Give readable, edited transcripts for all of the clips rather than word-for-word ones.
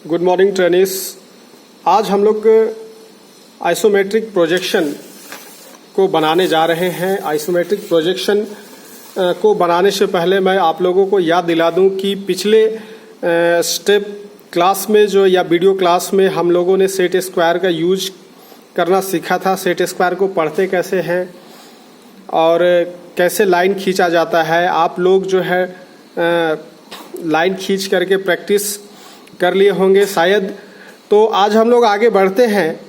Good morning trainees. आज हम लोग आइसोमेट्रिक प्रोजेक्शन को बनाने जा रहे हैं। आइसोमेट्रिक प्रोजेक्शन को बनाने से पहले मैं आप लोगों को याद दिला दूं कि पिछले स्टेप क्लास में जो या वीडियो क्लास में हम लोगों ने सेट स्क्वायर का यूज करना सीखा था। सेट स्क्वायर को पढ़ते कैसे हैं और कैसे लाइन खींचा जाता है। आप लोग जो है लाइन खींच करके प्रैक्टिस कर लिए होंगे शायद। तो आज हम लोग आगे बढ़ते हैं।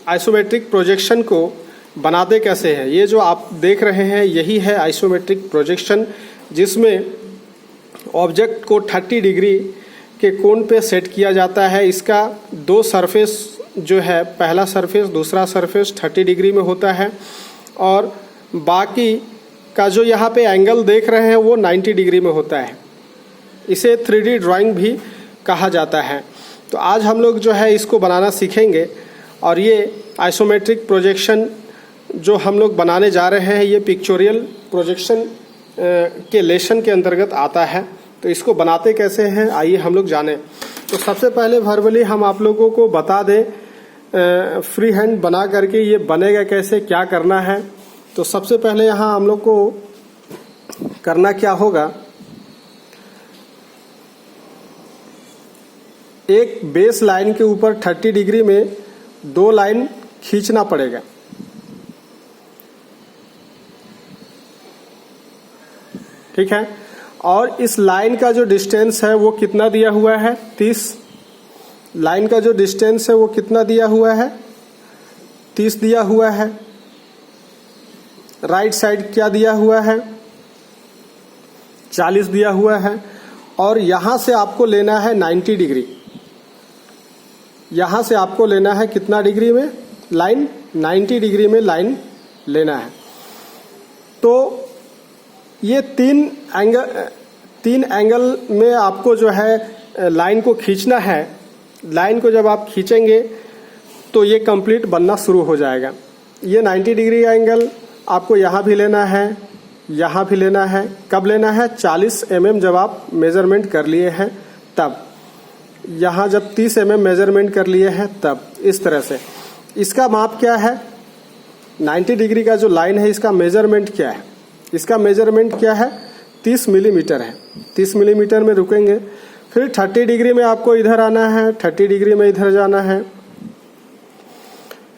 आइसोमेट्रिक प्रोजेक्शन को बनाते कैसे हैं, ये जो आप देख रहे हैं यही है आइसोमेट्रिक प्रोजेक्शन, जिसमें ऑब्जेक्ट को 30 डिग्री के कोण पे सेट किया जाता है। इसका दो सरफेस जो है, पहला सरफेस दूसरा सरफेस 30 डिग्री में होता है और बाकी का जो यहाँ पे एंगल देख रहे हैं वो 90 डिग्री में होता है। इसे 3D ड्राइंग भी कहा जाता है। तो आज हम लोग जो है इसको बनाना सीखेंगे और ये आइसोमेट्रिक प्रोजेक्शन जो हम लोग बनाने जा रहे हैं ये पिक्चोरियल प्रोजेक्शन के लेसन के अंतर्गत आता है। तो इसको बनाते कैसे हैं आइए हम लोग जानें। तो सबसे पहले वर्बली हम आप लोगों को बता दें फ्री हैंड बना करके ये बनेगा कैसे, क्या करना है। तो सबसे पहले यहाँ हम लोग को करना क्या होगा, एक बेस लाइन के ऊपर 30 डिग्री में दो लाइन खींचना पड़ेगा। ठीक है, और इस लाइन का जो डिस्टेंस है वो कितना दिया हुआ है, 30। लाइन का जो डिस्टेंस है वो कितना दिया हुआ है, 30 दिया हुआ है। राइट साइड क्या दिया हुआ है, 40 दिया हुआ है। और यहां से आपको लेना है 90 डिग्री। यहां से आपको लेना है कितना डिग्री में लाइन, 90 डिग्री में लाइन लेना है। तो ये तीन एंगल में आपको जो है लाइन को खींचना है। लाइन को जब आप खींचेंगे तो ये कंप्लीट बनना शुरू हो जाएगा। ये 90 डिग्री का एंगल आपको यहाँ भी लेना है, यहाँ भी लेना है। कब लेना है, 40 mm जब आप मेजरमेंट कर लिए हैं तब। यहाँ जब 30 mm मेजरमेंट कर लिए हैं तब। इस तरह से इसका माप क्या है, 90 डिग्री का जो लाइन है इसका मेजरमेंट क्या है, इसका मेजरमेंट क्या है, 30 मिलीमीटर है। 30 मिलीमीटर में रुकेंगे। फिर 30 डिग्री में आपको इधर आना है, 30 डिग्री में इधर जाना है।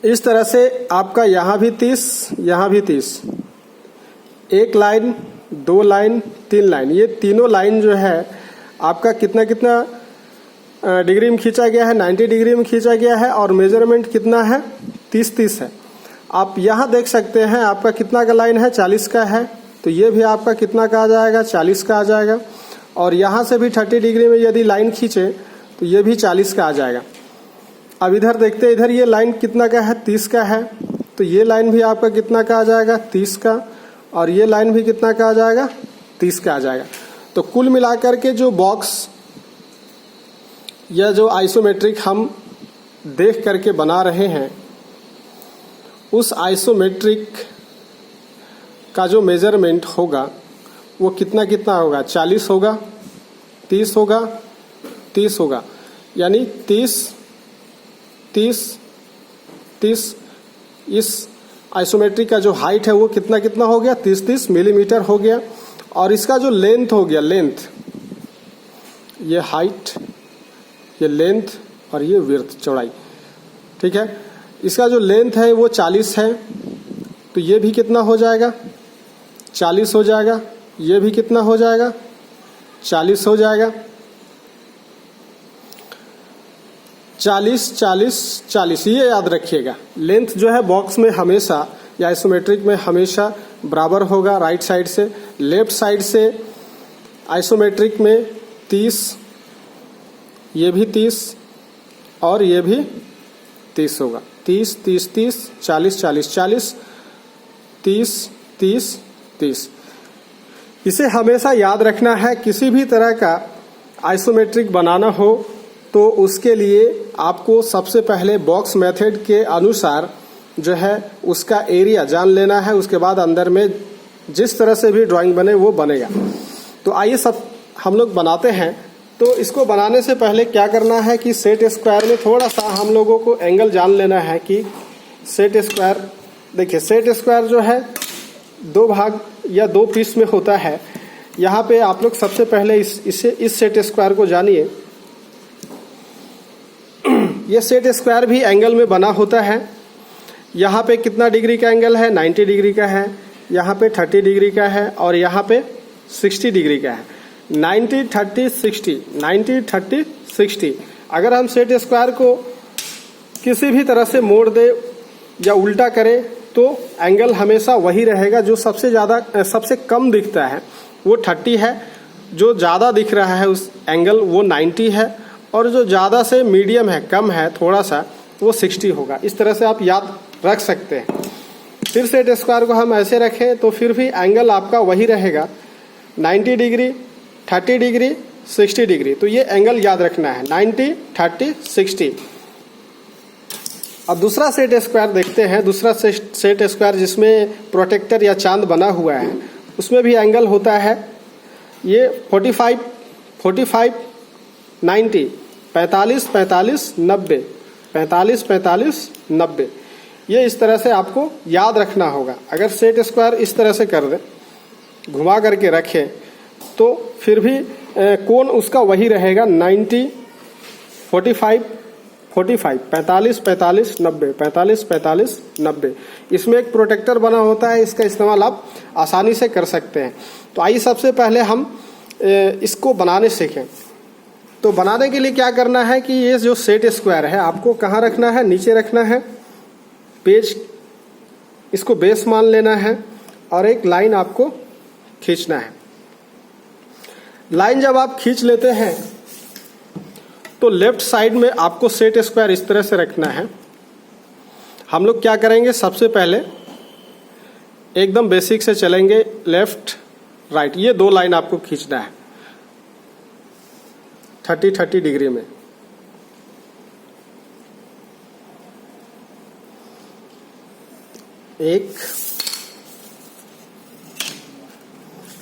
इस तरह से आपका यहाँ भी 30, यहाँ भी 30। एक लाइन, दो लाइन, तीन लाइन, ये तीनों लाइन जो है आपका कितना कितना डिग्री में खींचा गया है, 90 डिग्री में खींचा गया है। और मेजरमेंट कितना है, 30 है। आप यहाँ देख सकते हैं आपका कितना का लाइन है, 40 का है। तो ये भी आपका कितना का आ जाएगा, 40 का आ जाएगा। और यहाँ से भी 30 डिग्री में यदि लाइन खींचे तो ये भी 40 का आ जाएगा। अब इधर देखते हैं, इधर ये लाइन कितना का है, 30 का है। तो ये लाइन भी आपका कितना का आ जाएगा, 30 का। और ये लाइन भी कितना का आ जाएगा, 30 का आ जाएगा। तो कुल मिलाकर के जो बॉक्स या जो आइसोमेट्रिक हम देख करके बना रहे हैं, उस आइसोमेट्रिक का जो मेजरमेंट होगा वो कितना कितना होगा, 40 होगा, 30 होगा, 30 होगा। यानी 30, 30, 30। इस आइसोमेट्रिक का जो हाइट है वो कितना कितना हो गया, 30 मिलीमीटर हो गया। और इसका जो लेंथ हो गया, लेंथ, ये हाइट, ये लेंथ और ये विड्थ, चौड़ाई। ठीक है, इसका जो लेंथ है वो 40 है। तो ये भी कितना हो जाएगा, 40 हो जाएगा। ये भी कितना हो जाएगा, 40 हो जाएगा। 40, 40, 40, ये याद रखिएगा। लेंथ जो है बॉक्स में हमेशा या आइसोमेट्रिक में हमेशा बराबर होगा राइट साइड से। लेफ्ट साइड से आइसोमेट्रिक में 30, ये भी 30 और ये भी 30 होगा। 30, 30, 30, 40, 40, 40, 30, 30, 30। इसे हमेशा याद रखना है। किसी भी तरह का आइसोमेट्रिक बनाना हो तो उसके लिए आपको सबसे पहले बॉक्स मेथड के अनुसार जो है उसका एरिया जान लेना है। उसके बाद अंदर में जिस तरह से भी ड्राइंग बने वो बनेगा। तो आइए सब हम लोग बनाते हैं। तो इसको बनाने से पहले क्या करना है कि सेट स्क्वायर में थोड़ा सा हम लोगों को एंगल जान लेना है कि सेट स्क्वायर, देखिए सेट स्क्वायर जो है दो भाग या दो पीस में होता है। यहाँ पे आप लोग सबसे पहले इस सेट स्क्वायर को जानिए। ये सेट स्क्वायर भी एंगल में बना होता है। यहाँ पे कितना डिग्री का एंगल है? 90 डिग्री का है। यहाँ पे 30 डिग्री का है और यहाँ पे 60 डिग्री का है। 90 30 60, 90 30 60। अगर हम सेट स्क्वायर को किसी भी तरह से मोड़ दे या उल्टा करें तो एंगल हमेशा वही रहेगा। जो सबसे कम दिखता है वो 30 है, जो ज़्यादा दिख रहा है उस एंगल वो 90 है, और जो ज़्यादा से मीडियम है, कम है थोड़ा सा, वो 60 होगा। इस तरह से आप याद रख सकते हैं। फिर सेट स्क्वायर को हम ऐसे रखें तो फिर भी एंगल आपका वही रहेगा, 90 डिग्री, 30 डिग्री, 60 डिग्री। तो ये एंगल याद रखना है, 90 30 60। अब दूसरा सेट स्क्वायर देखते हैं। दूसरा सेट स्क्वायर जिसमें प्रोटेक्टर या चांद बना हुआ है, उसमें भी एंगल होता है ये 45 45 90, 45 45 90, 45 45 90। ये इस तरह से आपको याद रखना होगा। अगर सेट स्क्वायर इस तरह से कर दे, घुमा करके रखें, तो फिर भी कोण उसका वही रहेगा, 90 45 45, 45 45 90, 45 45 90। इसमें एक प्रोटेक्टर बना होता है, इसका इस्तेमाल आप आसानी से कर सकते हैं। तो आइए सबसे पहले हम इसको बनाने सीखें। तो बनाने के लिए क्या करना है कि ये जो सेट स्क्वायर है आपको कहाँ रखना है? नीचे रखना है, पेज इसको बेस मान लेना है और एक लाइन आपको खींचना है। लाइन जब आप खींच लेते हैं तो लेफ्ट साइड में आपको सेट स्क्वायर इस तरह से रखना है। हम लोग क्या करेंगे, सबसे पहले एकदम बेसिक से चलेंगे, लेफ्ट राइट, ये दो लाइन आपको खींचना है 30 30 डिग्री में। एक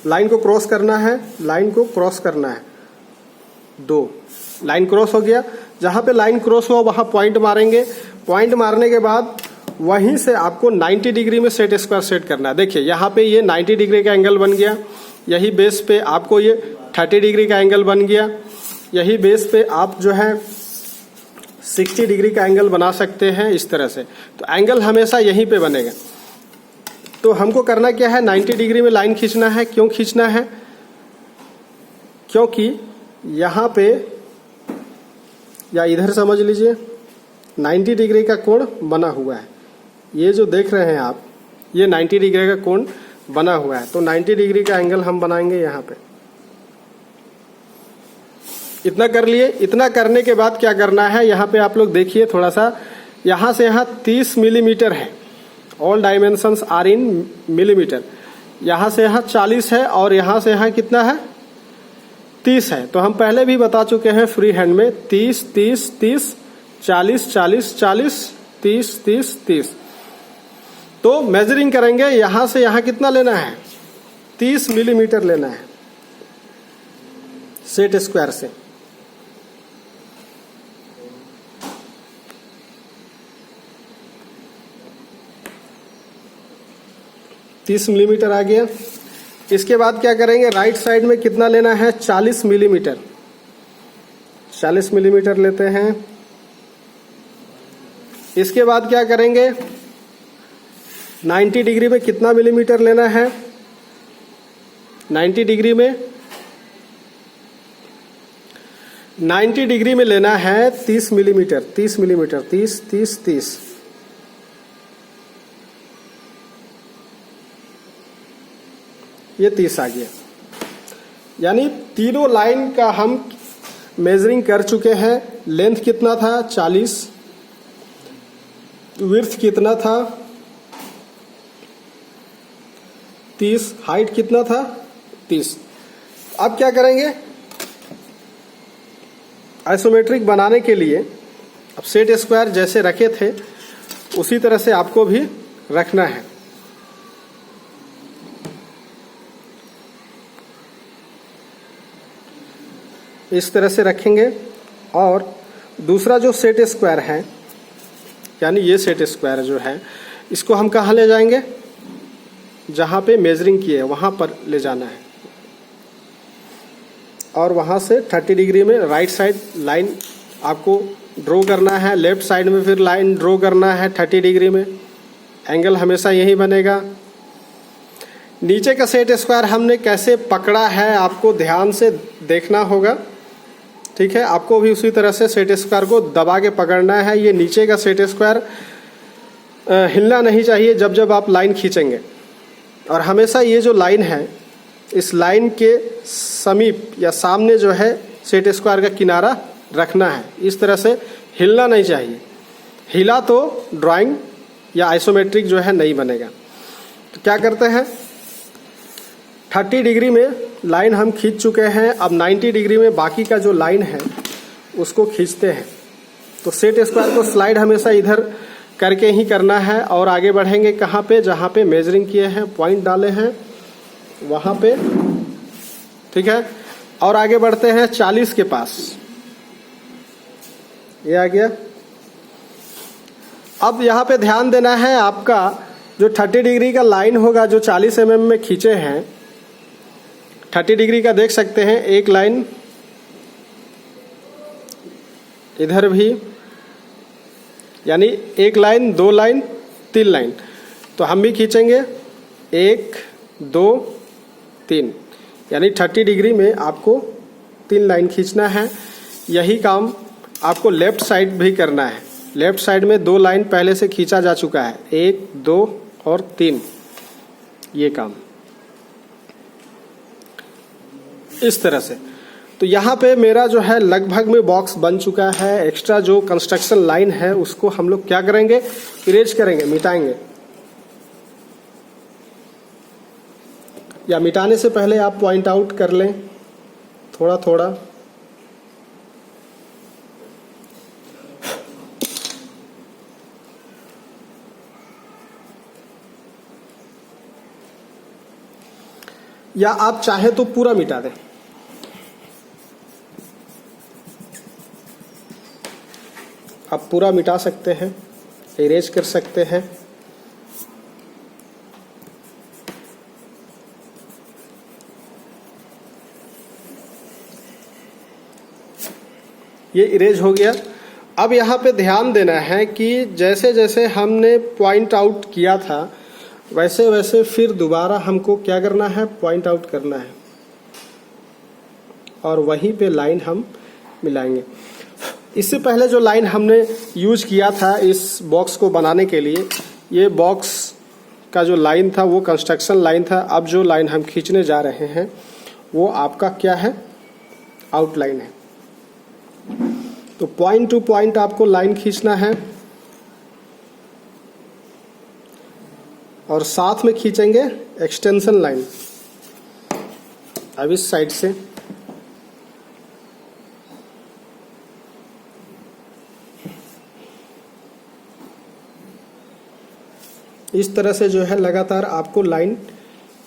लाइन को क्रॉस करना है, लाइन को क्रॉस करना है, दो लाइन क्रॉस हो गया। जहां पे लाइन क्रॉस हुआ वहां पॉइंट मारेंगे। पॉइंट मारने के बाद वहीं से आपको 90 डिग्री में सेट स्क्वायर सेट करना है। देखिए यहाँ पे ये 90 डिग्री का एंगल बन गया, यही बेस पे आपको ये 30 डिग्री का एंगल बन गया, यही बेस पे आप जो है 60 डिग्री का एंगल बना सकते हैं इस तरह से। तो एंगल हमेशा यहीं पे बनेगा। तो हमको करना क्या है, 90 डिग्री में लाइन खींचना है। क्यों खींचना है? क्योंकि यहाँ पे, या इधर समझ लीजिए, 90 डिग्री का कोण बना हुआ है। ये जो देख रहे हैं आप, ये 90 डिग्री का कोण बना हुआ है। तो 90 डिग्री का एंगल हम बनाएंगे यहाँ पे। इतना कर लिए। इतना करने के बाद क्या करना है, यहाँ पे आप लोग देखिए थोड़ा सा, यहाँ से यहाँ 30 मिलीमीटर है। All dimensions are in millimetre. यहाँ से यहाँ 40 है और यहाँ से यहाँ कितना है, 30 है। तो हम पहले भी बता चुके हैं फ्री हैंड में, 30 30 30 40 40 40 30 30 30। तो मेजरिंग करेंगे, यहाँ से यहाँ कितना लेना है, 30 मिलीमीटर लेना है सेट स्क्वायर से। तीस मिलीमीटर आ गया। इसके बाद क्या करेंगे, राइट साइड में कितना लेना है, 40 मिलीमीटर। 40 मिलीमीटर लेते हैं। इसके बाद क्या करेंगे, 90 डिग्री में कितना मिलीमीटर लेना है, 90 डिग्री में 90 डिग्री में लेना है 30 मिलीमीटर। 30 मिलीमीटर, 30 30 30। ये 30 आ गया। यानी तीनों लाइन का हम मेजरिंग कर चुके हैं। लेंथ कितना था, 40, विड्थ कितना था, 30, हाइट कितना था, 30। अब क्या करेंगे, आइसोमेट्रिक बनाने के लिए अब सेट स्क्वायर जैसे रखे थे उसी तरह से आपको भी रखना है। इस तरह से रखेंगे। और दूसरा जो सेट स्क्वायर है, यानी ये सेट स्क्वायर जो है, इसको हम कहाँ ले जाएंगे, जहाँ पे मेजरिंग किए वहाँ पर ले जाना है। और वहाँ से 30 डिग्री में राइट साइड लाइन आपको ड्रॉ करना है, लेफ्ट साइड में फिर लाइन ड्रॉ करना है 30 डिग्री में। एंगल हमेशा यही बनेगा। नीचे का सेट स्क्वायर हमने कैसे पकड़ा है आपको ध्यान से देखना होगा, ठीक है। आपको भी उसी तरह से सेट स्क्वायर को दबा के पकड़ना है। ये नीचे का सेट स्क्वायर हिलना नहीं चाहिए जब जब आप लाइन खींचेंगे। और हमेशा ये जो लाइन है, इस लाइन के समीप या सामने जो है सेट स्क्वायर का किनारा रखना है। इस तरह से हिलना नहीं चाहिए। हिला तो ड्राइंग या आइसोमेट्रिक जो है नहीं बनेगा। तो क्या करते हैं, 30 डिग्री में लाइन हम खींच चुके हैं। अब 90 डिग्री में बाकी का जो लाइन है उसको खींचते हैं। तो सेट स्क्वायर को स्लाइड हमेशा इधर करके ही करना है। और आगे बढ़ेंगे कहाँ पे, जहाँ पे मेजरिंग किए हैं, पॉइंट डाले हैं वहाँ पे, ठीक है। और आगे बढ़ते हैं 40 के पास, ये आ गया। अब यहाँ पे ध्यान देना है, आपका जो 30 डिग्री का लाइन होगा जो 40 mm में खींचे हैं, 30 डिग्री का देख सकते हैं, एक लाइन इधर भी, यानी एक लाइन, दो लाइन, तीन लाइन। तो हम भी खींचेंगे 1 2 3, यानी 30 डिग्री में आपको 3 लाइन खींचना है। यही काम आपको लेफ्ट साइड भी करना है। लेफ्ट साइड में 2 लाइन पहले से खींचा जा चुका है, 1 2 और 3, ये काम इस तरह से। तो यहाँ पे मेरा जो है लगभग में बॉक्स बन चुका है। एक्स्ट्रा जो कंस्ट्रक्शन लाइन है उसको हम लोग क्या करेंगे, इरेज करेंगे, मिटाएंगे। या मिटाने से पहले आप पॉइंट आउट कर लें थोड़ा थोड़ा। या आप चाहे तो पूरा मिटा दें। आप पूरा मिटा सकते हैं, इरेज कर सकते हैं। ये इरेज हो गया। अब यहाँ पे ध्यान देना है कि जैसे जैसे हमने पॉइंट आउट किया था वैसे वैसे फिर दोबारा हमको क्या करना है, पॉइंट आउट करना है। और वहीं पे लाइन हम मिलाएंगे। इससे पहले जो लाइन हमने यूज किया था इस बॉक्स को बनाने के लिए, ये बॉक्स का जो लाइन था वो कंस्ट्रक्शन लाइन था। अब जो लाइन हम खींचने जा रहे हैं वो आपका क्या है, आउटलाइन है। तो पॉइंट टू पॉइंट आपको लाइन खींचना है और साथ में खींचेंगे एक्सटेंशन लाइन। अब इस साइड से इस तरह से जो है लगातार आपको लाइन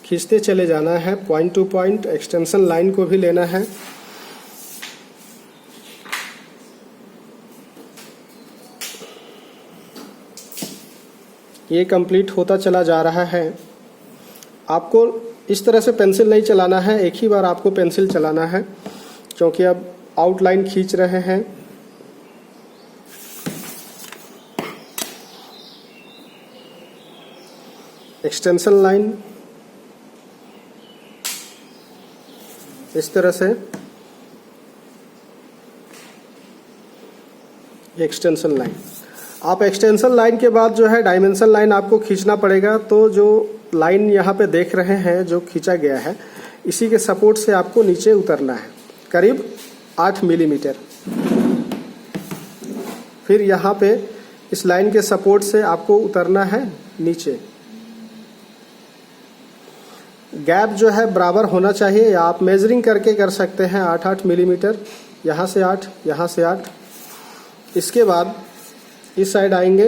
खींचते चले जाना है। Point two point extension line को भी लेना है। ये कंप्लीट होता चला जा रहा है। आपको इस तरह से पेंसिल नहीं चलाना है, एक ही बार आपको पेंसिल चलाना है क्योंकि अब आउटलाइन खींच रहे हैं। एक्सटेंशन लाइन इस तरह से, एक्सटेंशन लाइन। आप एक्सटेंशन लाइन के बाद जो है डायमेंशन लाइन आपको खींचना पड़ेगा। तो जो लाइन यहाँ पे देख रहे हैं जो खींचा गया है, इसी के सपोर्ट से आपको नीचे उतरना है करीब 8 मिलीमीटर। फिर यहाँ पे इस लाइन के सपोर्ट से आपको उतरना है नीचे। गैप जो है बराबर होना चाहिए, या आप मेजरिंग करके कर सकते हैं 8-8 मिलीमीटर, यहाँ से 8, यहाँ से 8। इसके बाद इस साइड आएंगे,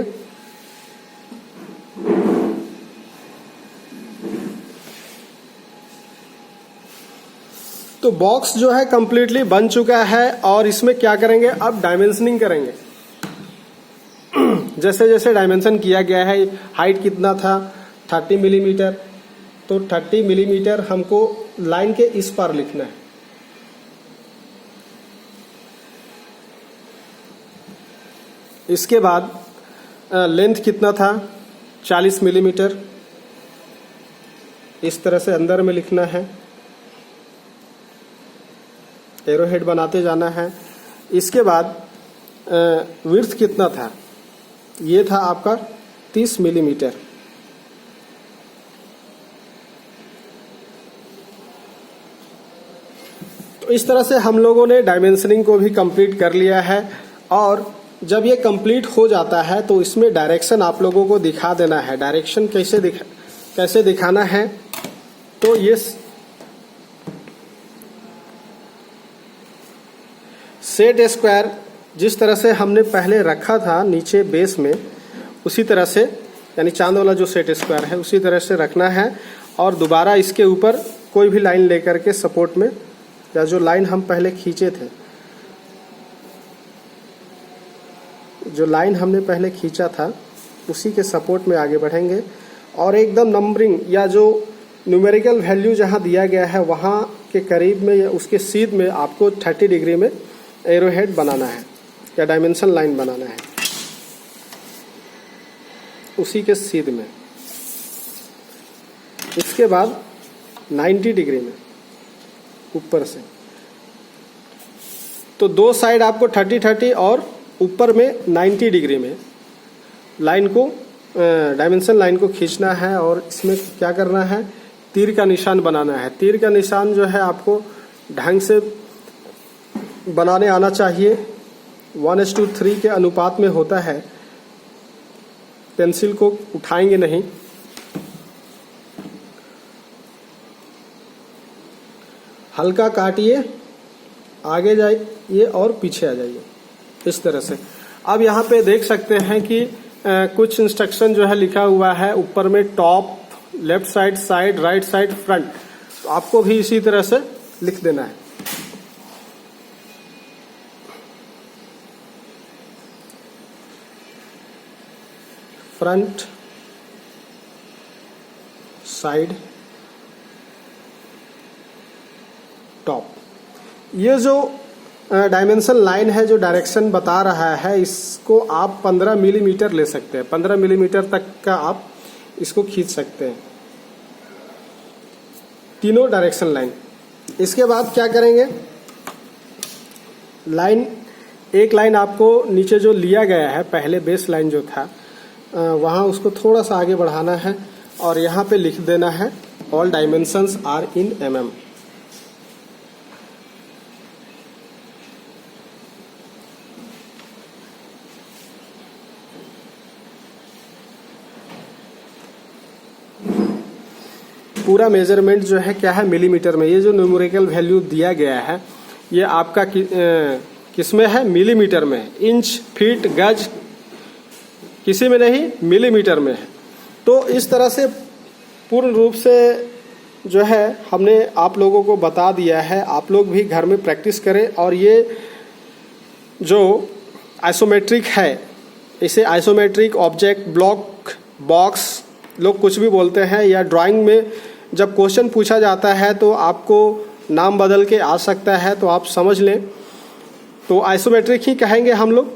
तो बॉक्स जो है कंप्लीटली बन चुका है और इसमें क्या करेंगे, अब डायमेंशनिंग करेंगे। जैसे जैसे डायमेंशन किया गया है, हाइट कितना था 30 मिलीमीटर, तो 30 मिलीमीटर हमको लाइन के इस पार लिखना है। इसके बाद लेंथ कितना था 40 मिलीमीटर, इस तरह से अंदर में लिखना है, एरो हेड बनाते जाना है। इसके बाद विड्थ कितना था, ये था आपका 30 मिलीमीटर। तो इस तरह से हम लोगों ने डायमेंशनिंग को भी कंप्लीट कर लिया है। और जब ये कंप्लीट हो जाता है तो इसमें डायरेक्शन आप लोगों को दिखा देना है। डायरेक्शन कैसे दिखाना है, तो ये सेट स्क्वायर जिस तरह से हमने पहले रखा था नीचे बेस में, उसी तरह से, यानी चांद वाला जो सेट स्क्वायर है उसी तरह से रखना है। और दोबारा इसके ऊपर कोई भी लाइन लेकर के सपोर्ट में, या जो लाइन हम पहले खींचे थे, जो लाइन हमने पहले खींचा था उसी के सपोर्ट में आगे बढ़ेंगे। और एकदम नंबरिंग या जो न्यूमेरिकल वैल्यू जहां दिया गया है वहां के करीब में या उसके सीध में आपको 30 डिग्री में एरो हेड बनाना है या डायमेंशन लाइन बनाना है, उसी के सीध में। इसके बाद 90 डिग्री में ऊपर से, तो दो साइड आपको 30-30 और ऊपर में 90 डिग्री में लाइन को, डायमेंशन लाइन को खींचना है। और इसमें क्या करना है, तीर का निशान बनाना है। तीर का निशान जो है आपको ढंग से बनाने आना चाहिए। 1:3 के अनुपात में होता है। पेंसिल को उठाएंगे नहीं, हल्का काटिए, आगे जाइए और पीछे आ जाइए, इस तरह से। अब यहाँ पे देख सकते हैं कि कुछ इंस्ट्रक्शन जो है लिखा हुआ है ऊपर में, top, left side, side, right side, front. तो आपको भी इसी तरह से लिख देना है। Front, side, top. ये जो डायमेंशन लाइन है, जो डायरेक्शन बता रहा है, इसको आप 15 मिलीमीटर ले सकते हैं। 15 मिलीमीटर तक का आप इसको खींच सकते हैं, तीनों डायरेक्शन लाइन। इसके बाद क्या करेंगे, लाइन, एक लाइन आपको नीचे जो लिया गया है पहले, बेस लाइन जो था वहां, उसको थोड़ा सा आगे बढ़ाना है और यहाँ पे लिख देना है all dimensions are in mm। पूरा मेजरमेंट जो है क्या है, मिलीमीटर में। ये जो न्यूमेरिकल वैल्यू दिया गया है ये आपका किसमें है, मिलीमीटर में। इंच, फीट, गज किसी में नहीं, मिलीमीटर में है। तो इस तरह से पूर्ण रूप से जो है हमने आप लोगों को बता दिया है। आप लोग भी घर में प्रैक्टिस करें। और ये जो आइसोमेट्रिक है, इसे आइसोमेट्रिक ऑब्जेक्ट, ब्लॉक, बॉक्स लोग कुछ भी बोलते हैं, या ड्राइंग में जब क्वेश्चन पूछा जाता है तो आपको नाम बदल के आ सकता है, तो आप समझ लें। तो आइसोमेट्रिक ही कहेंगे हम लोग।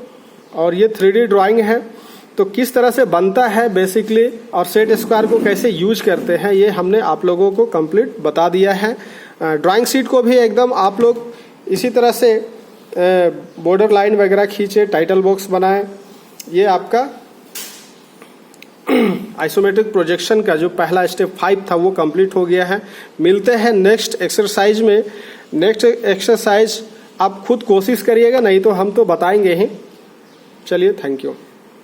और ये 3D ड्राइंग है, तो किस तरह से बनता है बेसिकली और सेट स्क्वायर को कैसे यूज करते हैं, ये हमने आप लोगों को कंप्लीट बता दिया है। ड्राइंग शीट को भी एकदम आप लोग इसी तरह से बॉर्डर लाइन वगैरह खींचे, टाइटल बॉक्स बनाएं। ये आपका आइसोमेट्रिक प्रोजेक्शन का जो पहला स्टेप 5 था वो कंप्लीट हो गया है। मिलते हैं नेक्स्ट एक्सरसाइज में। नेक्स्ट एक्सरसाइज आप खुद कोशिश करिएगा, नहीं तो हम तो बताएंगे ही। चलिए, थैंक यू।